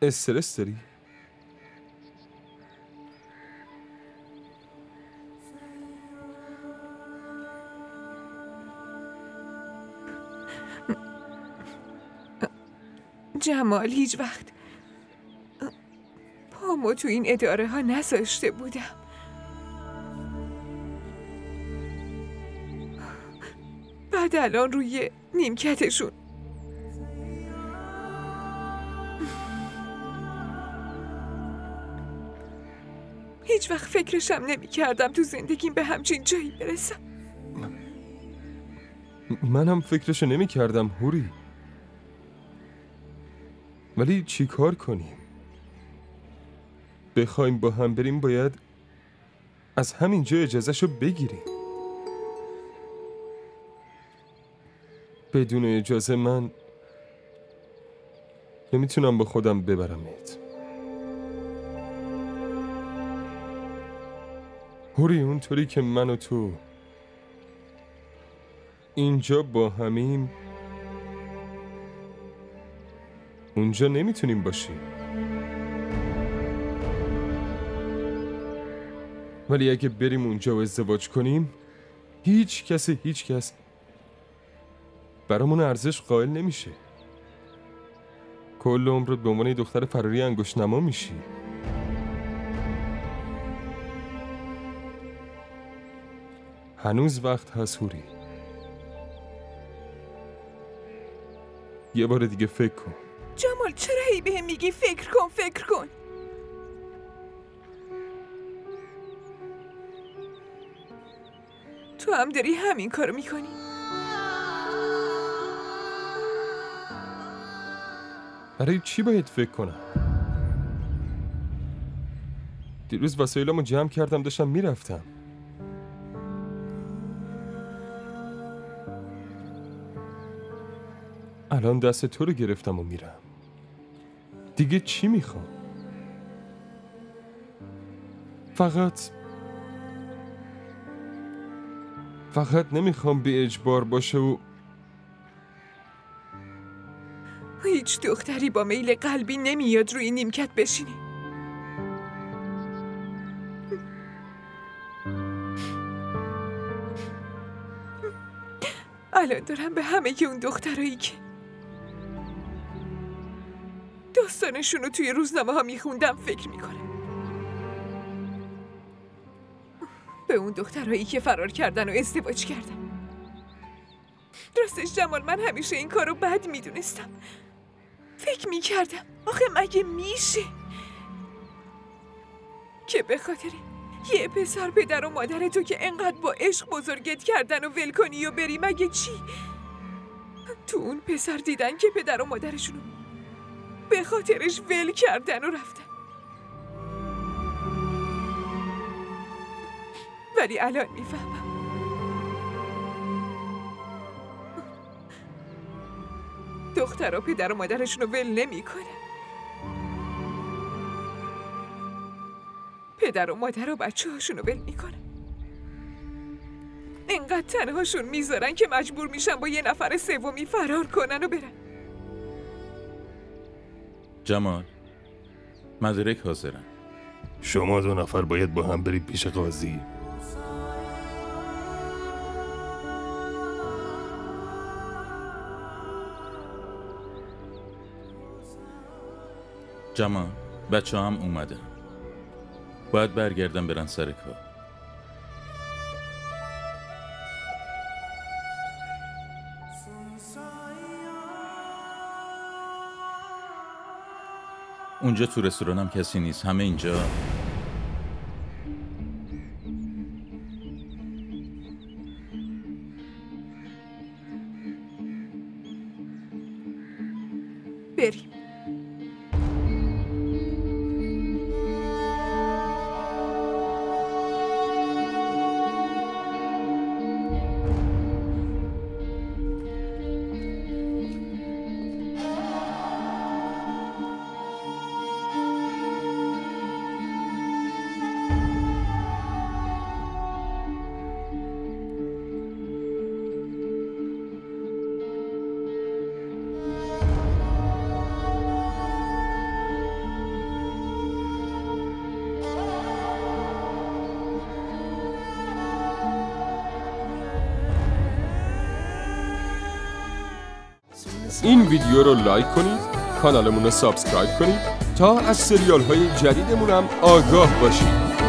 استرس داری؟ جمال هیچ وقت پامو تو این اداره ها نذاشته بودم. بعد الان روی نیمکتشون. هیچ وقت فکرشم نمی کردم تو زندگیم به همچین جایی برسم. منم فکرشو نمی کردم هوری. ولی چی کار کنیم؟ بخوایم با هم بریم باید از همینجا اجازهشو بگیریم. بدون اجازه من نمیتونم با خودم ببرمت. هوری اونطوری که من و تو اینجا با همیم اونجا نمیتونیم باشیم. ولی اگه بریم اونجا و ازدواج کنیم هیچ کس برامون ارزش قائل نمیشه. کل عمرت به عنوان دختر فراری انگشت نما میشی. هنوز وقت هست هوری. یه بار دیگه فکر کن. جمال چرا هی بهم میگی فکر کن؟ تو هم داری همین کارو میکنی؟ برای چی باید فکر کنم؟ دیروز وسایلمو جمع کردم داشتم میرفتم. الان دست تو رو گرفتم و میرم. دیگه چی میخوام؟ فقط نمیخوام به اجبار باشه و هیچ دختری با میل قلبی نمیاد روی نیمکت بشینی. الان دارم به همه اون دخترایی که داستانشون رو توی روزنامه ها میخوندم فکر میکنم. به اون دخترایی که فرار کردن و ازدواج کردن. راستش جمال من همیشه این کارو بد میدونستم. فکر میکردم آخه مگه میشه که به خاطر یه پسر پدر و مادر تو که انقدر با عشق بزرگت کردن و ول کنی و بری؟ مگه چی؟ تو اون پسر دیدن که پدر و مادرشونو به خاطرش ول کردن و رفتن. ولی الان میفهمم دخترها پدر و مادرشونو ول نمیکنن. پدر و مادر و بچه هاشونو ول میکنن. اینقدر تنهاشون میذارن که مجبور میشن با یه نفر سومی فرار کنن و برن. جمال، مدرک حاضرن. شما 2 نفر باید با هم برید پیش قاضی. جمال، بچه هم اومدن. باید برگردن برن سر کار. اونجا تو رستورانم کسی نیست. همه اینجا. بریم. این ویدیو رو لایک کنید، کانالمون رو سابسکرایب کنید تا از سریال های جدیدمون هم آگاه باشید.